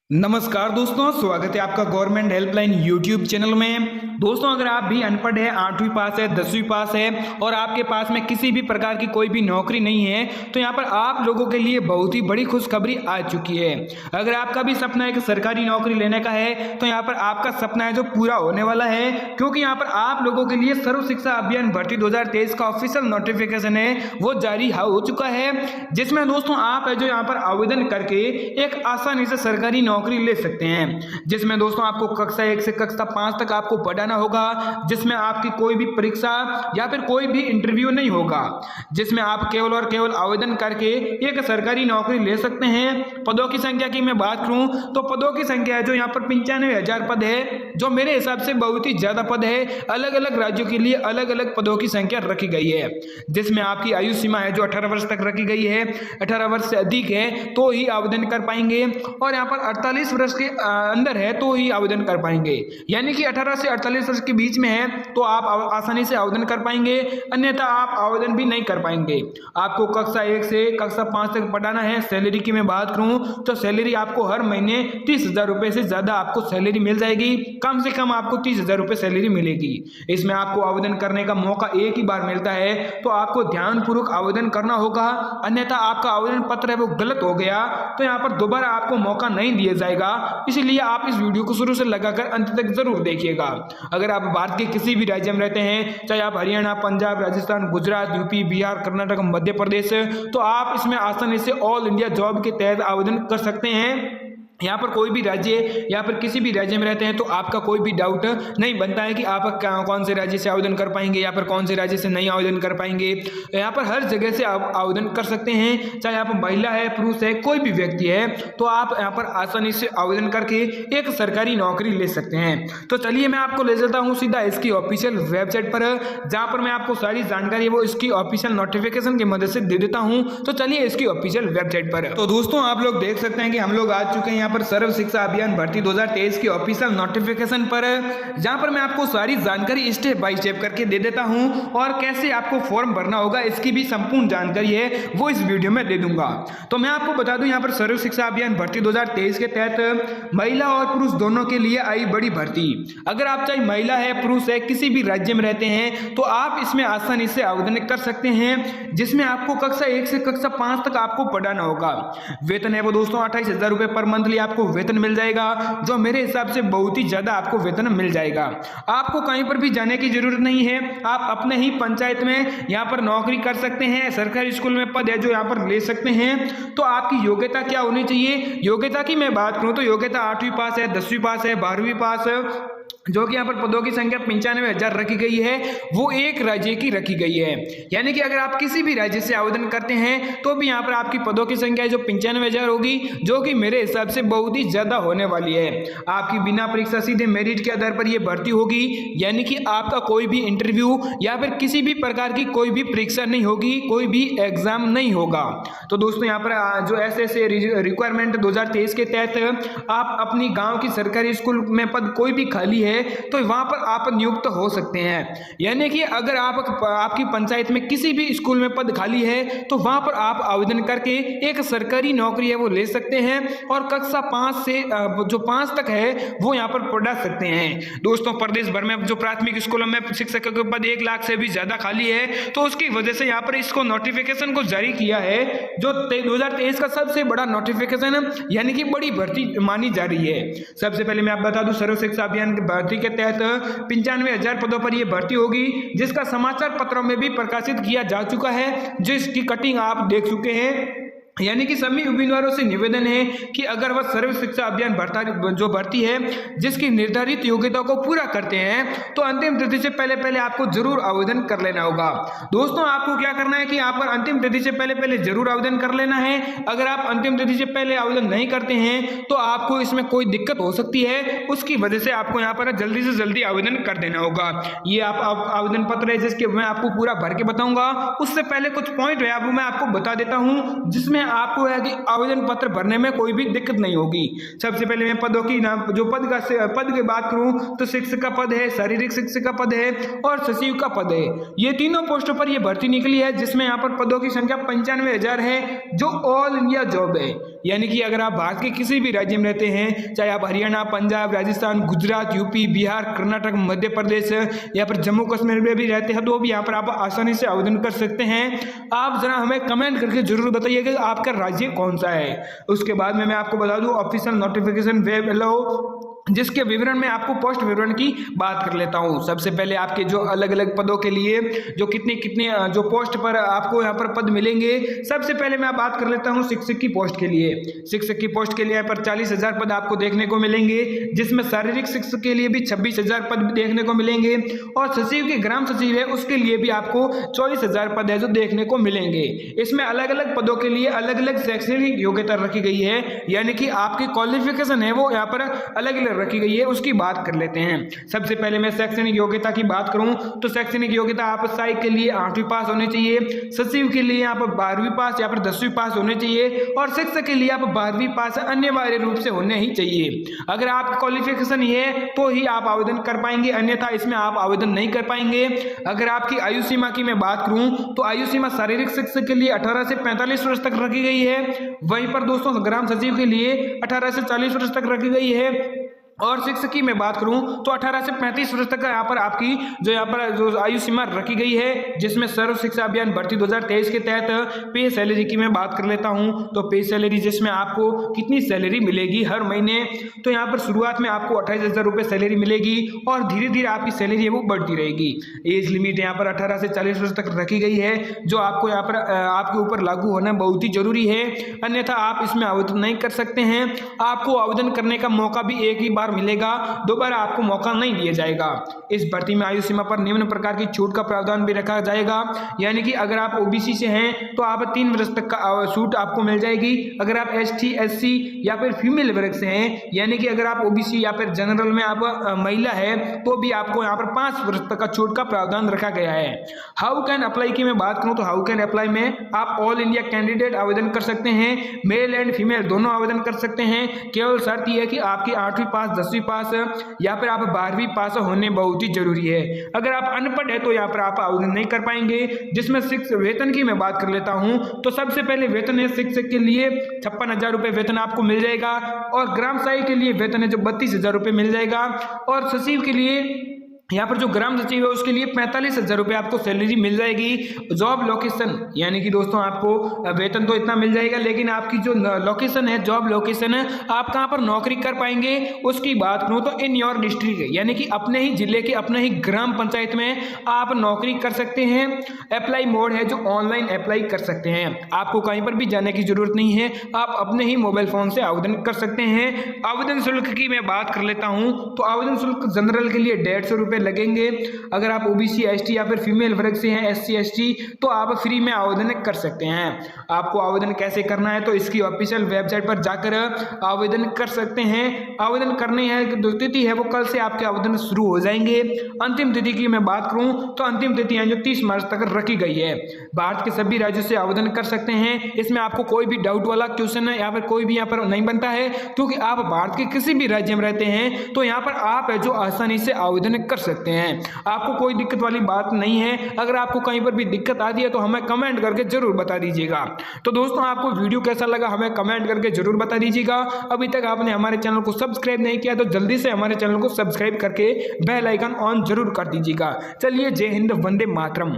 नमस्कार दोस्तों, स्वागत है आपका गवर्नमेंट हेल्पलाइन यूट्यूब चैनल में। दोस्तों, अगर आप भी अनपढ़ है, 8वीं पास है, 10वीं पास है और आपके पास में किसी भी प्रकार की कोई भी नौकरी नहीं है, तो यहाँ पर आप लोगों के लिए बहुत ही बड़ी खुशखबरी आ चुकी है। अगर आपका भी सपना है कि सरकारी नौकरी लेने का है, तो यहाँ पर आपका सपना है जो पूरा होने वाला है, क्योंकि यहाँ पर आप लोगों के लिए सर्व शिक्षा अभियान भर्ती 2023 का ऑफिशियल नोटिफिकेशन है वो जारी हो चुका है, जिसमें दोस्तों आप है जो यहाँ पर आवेदन करके एक आसानी से सरकारी नौकरी ले सकते हैं। जिसमें दोस्तों आपको कक्षा 1 से कक्षा 5 तक आपको पढ़ाना होगा, जिसमें आपकी कोई भी परीक्षा या फिर कोई भी इंटरव्यू नहीं होगा, जिसमें आप केवल और केवल आवेदन करके एक सरकारी नौकरी ले सकते हैं। पदों की संख्या की मैं बात करूं तो पदों की संख्या है जो यहाँ पर 95,000 पद है, जो मेरे हिसाब से बहुत ही ज्यादा पद है। अलग अलग राज्यों के लिए अलग अलग पदों की संख्या रखी गई है, जिसमें आपकी आयु सीमा है जो 18 वर्ष तक रखी गई है। 18 वर्ष से अधिक है तो ही आवेदन कर पाएंगे, और यहाँ पर 48 वर्ष के अंदर है तो ही आवेदन कर पाएंगे। यानी कि 18 से 48 वर्ष के बीच में है तो आप आसानी से आवेदन कर पाएंगे, अन्यथा आप आवेदन भी नहीं कर पाएंगे। आपको कक्षा 1 से कक्षा 5 तक पढ़ाना है। सैलरी की मैं बात करूं तो सैलरी आपको हर महीने 30,000 रुपए से ज्यादा आपको सैलरी मिल जाएगी। कम से कम आपको 30,000 रुपए सैलरी मिलेगी। इसमें आपको आवेदन करने का मौका एक ही बार मिलता है, तो आपको ध्यानपूर्वक आवेदन करना होगा, अन्यथा आपका आवेदन पत्र है वो गलत हो गया तो यहाँ पर दोबारा आपको मौका नहीं दिया जाएगा। इसलिए आप इस वीडियो को शुरू से लगाकर अंत तक जरूर देखिएगा। अगर आप भारत के किसी भी राज्य में रहते हैं, चाहे आप हरियाणा, पंजाब, राजस्थान, गुजरात, यूपी, बिहार, कर्नाटक, मध्य प्रदेश, तो आप इसमें आसानी से ऑल इंडिया जॉब के तहत आवेदन कर सकते हैं। यहाँ पर कोई भी राज्य या फिर किसी भी राज्य में रहते हैं तो आपका कोई भी डाउट नहीं बनता है कि आप कौन से राज्य से आवेदन कर पाएंगे या फिर कौन से राज्य से नहीं आवेदन कर पाएंगे। यहाँ पर हर जगह से आप आवेदन कर सकते हैं, चाहे आप महिला है, पुरुष है, कोई भी व्यक्ति है, तो आप यहाँ पर आसानी से आवेदन करके एक सरकारी नौकरी ले सकते हैं। तो चलिए मैं आपको ले जाता हूँ सीधा इसकी ऑफिशियल वेबसाइट पर, जहाँ पर मैं आपको सारी जानकारी है वो इसकी ऑफिशियल नोटिफिकेशन की मदद से दे देता हूँ। तो चलिए इसकी ऑफिशियल वेबसाइट पर। तो दोस्तों आप लोग देख सकते हैं कि हम लोग आ चुके हैं पर सर्व शिक्षा अभियान भर्ती 2023 की ऑफिशियल नोटिफिकेशन पर, जहां पर मैं आपको सारी जानकारी स्टेप बाय स्टेप करके दे देता हूं, और कैसे आपको फॉर्म भरना होगा इसकी भी संपूर्ण जानकारी है वो इस वीडियो में दे दूंगा। तो मैं आपको बता दूं यहां पर सर्व शिक्षा अभियान भर्ती 2023 के तहत महिला और पुरुष दोनों के लिए आई बड़ी भर्ती। अगर आप चाहे महिला है, पुरुष है, किसी भी राज्य में रहते हैं तो आप इसमें आसानी से आवेदन कर सकते हैं, जिसमें आपको कक्षा 1 से कक्षा 5 तक आपको पढ़ाना होगा। वेतन है वो दोस्तों 28,000 रुपए पर मंथली आपको वेतन मिल जाएगा, जो मेरे हिसाब से बहुत ही ज्यादा आपको वेतन मिल जाएगा। आपको कहीं पर भी जाने की जरूरत नहीं है, आप अपने ही पंचायत में यहाँ पर नौकरी कर सकते हैं। सरकारी स्कूल में पद है जो यहाँ पर ले सकते हैं। तो आपकी योग्यता क्या होनी चाहिए? योग्यता की मैं बात करूं तो योग्यता 8वीं पास है, 10वीं पास है, 12वीं पास है, जो कि यहाँ पर पदों की संख्या 95,000 रखी गई है, वो एक राज्य की रखी गई है। यानी कि अगर आप किसी भी राज्य से आवेदन करते हैं तो भी यहाँ पर आपकी पदों की संख्या जो 95,000 होगी, जो कि मेरे हिसाब से बहुत ही ज्यादा होने वाली है। आपकी बिना परीक्षा सीधे मेरिट के आधार पर यह भर्ती होगी, यानी कि आपका कोई भी इंटरव्यू या फिर किसी भी प्रकार की कोई भी परीक्षा नहीं होगी, कोई भी एग्जाम नहीं होगा। तो दोस्तों यहाँ पर जो ऐसे रिक्वायरमेंट 2023 के तहत आप अपनी गाँव की सरकारी स्कूल में पद कोई भी खाली है तो वहां पर आप नियुक्त हो सकते हैं। यानी कि अगर आपकी पंचायत में किसी भी स्कूल में पद खाली है तो वहां पर आप आवेदन करके एक सरकारी नौकरी है वो ले सकते हैं, और कक्षा 5 से जो 5 तक है वो यहाँ पर पढ़ा सकते हैं। दोस्तों प्रदेश भर में जो प्राथमिक स्कूलों में शिक्षकों के पद 1 लाख से भी ज्यादा खाली है, तो उसकी वजह से यहाँ पर इसको नोटिफिकेशन को जारी किया है, जो 2023 का सबसे बड़ा नोटिफिकेशन यानी कि बड़ी भर्ती मानी जा रही है। सबसे पहले मैं आप बता दूं सर्व शिक्षा अभियान की भर्ती के तहत 95,000 पदों पर यह भर्ती होगी, जिसका समाचार पत्रों में भी प्रकाशित किया जा चुका है, जिसकी कटिंग आप देख चुके हैं। यानी कि सभी उम्मीदवारों से निवेदन है कि अगर वह सर्व शिक्षा अभियान भर्ती है जिसकी निर्धारित योग्यता को पूरा करते हैं तो अंतिम तिथि से पहले आपको जरूर आवेदन कर लेना होगा। दोस्तों आपको क्या करना है कि यहाँ पर अंतिम तिथि से पहले जरूर आवेदन कर लेना है। अगर आप अंतिम तिथि से पहले आवेदन नहीं करते हैं तो आपको इसमें कोई दिक्कत हो सकती है, उसकी वजह से आपको यहाँ पर जल्दी से जल्दी आवेदन कर देना होगा। ये आप आवेदन पत्र है जिसके मैं आपको पूरा भर के बताऊंगा। उससे पहले कुछ पॉइंट है वो मैं आपको बता देता हूँ, जिसमें आपको है कि आवेदन पत्र भरने में कोई भी दिक्कत नहीं होगी। सबसे पहले मैं पदों की जो पद की बात करूं तो शिक्षक का पद है, शारीरिक शिक्षक का पद है और सचिव का पद है। ये तीनों पोस्टों पर यह भर्ती निकली है, जिसमें यहाँ पर पदों की संख्या 95,000 है, जो ऑल इंडिया जॉब है। यानी कि अगर आप भारत के किसी भी राज्य में रहते हैं, चाहे आप हरियाणा, पंजाब, राजस्थान, गुजरात, यूपी, बिहार, कर्नाटक, मध्य प्रदेश या फिर जम्मू कश्मीर में भी रहते हैं, तो भी यहाँ पर आप आसानी से आवेदन कर सकते हैं। आप जरा हमें कमेंट करके जरूर बताइए कि आपका राज्य कौन सा है। उसके बाद में मैं आपको बता दूं ऑफिशियल नोटिफिकेशन वेब अलाउ, जिसके विवरण में आपको पोस्ट विवरण की बात कर लेता हूं। सबसे पहले आपके जो अलग अलग पदों के लिए जो कितने जो पोस्ट पर आपको यहाँ पर पद मिलेंगे, सबसे पहले मैं बात कर लेता हूं शिक्षक की पोस्ट के लिए। शिक्षक की पोस्ट के लिए यहाँ पर 40,000 पद आपको देखने को मिलेंगे, जिसमें शारीरिक शिक्षक के लिए भी 26,000 पद देखने को मिलेंगे और सचिव के ग्राम सचिव है उसके लिए भी आपको 24,000 पद है जो देखने को मिलेंगे। इसमें अलग अलग पदों के लिए अलग अलग शैक्षणिक योग्यता रखी गई है, यानी कि आपकी क्वालिफिकेशन है वो यहाँ पर अलग अलग रखी गई है, उसकी बात कर लेते हैं। सबसे पहले मैं शैक्षणिक योग्यता की बात करूं तो शैक्षणिक योग्यता आप सहायक के लिए 8वीं पास होने चाहिए, सचिव के लिए आप 12वीं पास या फिर 10वीं पास होने चाहिए और शिक्षक के लिए आप 12वीं पास अनिवार्य रूप से होने ही चाहिए। अगर आपकी क्वालिफिकेशन ये है तो ही आप आवेदन कर पाएंगे, अन्यथा इसमें आप आवेदन नहीं कर पाएंगे। अगर आपकी आयु सीमा की मैं बात करूं तो आयु सीमा शारीरिक शिक्षक के लिए 18 से 45 वर्ष तक रखी गई है, वहीं पर दोस्तों ग्राम सचिव के लिए 18 से 40 वर्ष तक रखी गई है और शिक्षक की मैं बात करूं तो 18 से 35 वर्ष तक यहाँ पर आपकी जो यहाँ पर जो आयु सीमा रखी गई है, जिसमें सर्व शिक्षा अभियान भर्ती 2023 के तहत पे सैलरी की मैं बात कर लेता हूं। तो पे सैलरी जिसमें आपको कितनी सैलरी मिलेगी हर महीने, तो यहाँ पर शुरुआत में आपको 28,000 रुपये सैलरी मिलेगी और धीरे धीरे आपकी सैलरी है वो बढ़ती रहेगी। एज लिमिट यहाँ पर 18 से 40 वर्ष तक रखी गई है, जो आपको यहाँ पर आपके ऊपर लागू होना बहुत ही जरूरी है, अन्यथा आप इसमें आवेदन नहीं कर सकते हैं। आपको आवेदन करने का मौका भी एक ही बार मिलेगा, दोबारा आपको मौका नहीं दिया जाएगा। इस भर्ती में आयु सीमा पर निम्न प्रकार की छूट का प्रावधान भी रखा जाएगा, यानी कि अगर आप ओबीसी से हैं तो आप 3 वर्ष तक का छूट आपको मिल जाएगी। अगर आप एसटी, एससी या फिर फीमेल वर्ग से हैं, यानी कि अगर आप ओबीसी या फिर जनरल में आप महिला है तो भी आपको यहाँ पर 5 वर्ष तक का छूट का प्रावधान रखा गया है। हाउ कैन अप्लाई की मैं बात करूँ तो हाउ कैन अप्लाई में आप ऑल इंडिया कैंडिडेट आवेदन कर सकते हैं, मेल एंड फीमेल दोनों आवेदन कर सकते हैं। केवल शर्त यह है कि आपकी 8वीं पास, 10वीं पास या फिर आप 12वीं पास होने बहुत ही जरूरी है। अगर आप अनपढ़ है तो यहाँ पर आप आवेदन नहीं कर पाएंगे। जिसमें वेतन की मैं बात कर लेता हूं तो सबसे पहले वेतन है शिक्षक के लिए 56,000 रुपये वेतन आपको मिल जाएगा और ग्राम सहायक के लिए वेतन है जो 32,000 रुपये मिल जाएगा और सचिव के लिए यहाँ पर जो ग्राम सचिव है उसके लिए 45,000 रुपये आपको सैलरी मिल जाएगी। जॉब लोकेशन यानी कि दोस्तों आपको वेतन तो इतना मिल जाएगा, लेकिन आपकी जो लोकेशन है, जॉब लोकेशन है, आप कहाँ पर नौकरी कर पाएंगे उसकी बात करूँ तो इन योर डिस्ट्रिक्ट, यानी कि अपने ही जिले के अपने ही ग्राम पंचायत में आप नौकरी कर सकते हैं। अप्लाई मोड है जो ऑनलाइन अप्लाई कर सकते हैं, आपको कहीं पर भी जाने की जरूरत नहीं है, आप अपने ही मोबाइल फोन से आवेदन कर सकते हैं। आवेदन शुल्क की मैं बात कर लेता हूँ तो आवेदन शुल्क जनरल के लिए 150 रुपये लगेंगे। अगर आप ओबीसी, एसटी या फिर फीमेल वर्ग से हैं, एससी, एसटी, तो आप फ्री में आवेदन कर सकते हैं। आपको आवेदन कैसे करना है तो इसकी ऑफिशियल वेबसाइट पर जाकर आवेदन कर सकते हैं। आवेदन करने है जो तिथि है वो कल से आपके आवेदन शुरू हो जाएंगे। अंतिम तिथि की मैं बात करूं तो अंतिम तिथि है जो 30 मार्च तक रखी गई है। भारत के सभी राज्यों से आवेदन कर सकते हैं, इसमें आपको कोई भी डाउट वाला क्वेश्चन है या फिर कोई भी यहाँ पर नहीं बनता है, क्योंकि आप भारत के किसी भी राज्य में रहते हैं तो यहाँ पर आप है जो आसानी से आवेदन कर सकते हैं। आपको कोई दिक्कत वाली बात नहीं है। अगर आपको कहीं पर भी दिक्कत आती है तो हमें कमेंट करके जरूर बता दीजिएगा। तो दोस्तों आपको वीडियो कैसा लगा हमें कमेंट करके जरूर बता दीजिएगा। अभी तक आपने हमारे चैनल को सब्सक्राइब नहीं किया तो जल्दी से हमारे चैनल को सब्सक्राइब करके बेल आइकन ऑन जरूर कर दीजिएगा। चलिए, जय हिंद, वंदे मातरम।